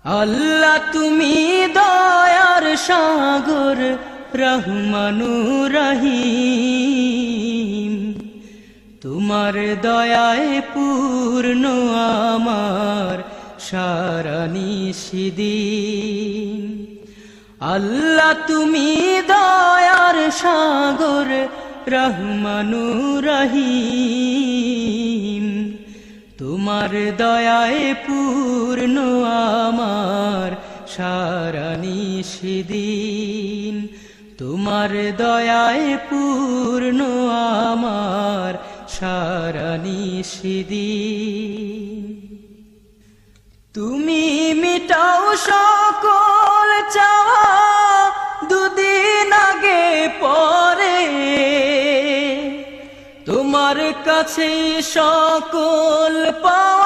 আল্লাহ তুমি দয়ার সাগর রহমানুর রহিম, তোমার দয়ায় পূর্ণ আমার সারা নিশিদিন। আল্লাহ তুমি দয়ার সাগর রহমানুর রহিম, তোমার দয়ায় পূর্ণ আমার সারা নিশিদিন। তোমার দয়ায় পূর্ণ আমার সারা নিশিদিন। তুমি মিটাও সকল চাওয়া দুদিন আগে পরে, তোমার কাছে সকল পাওয়া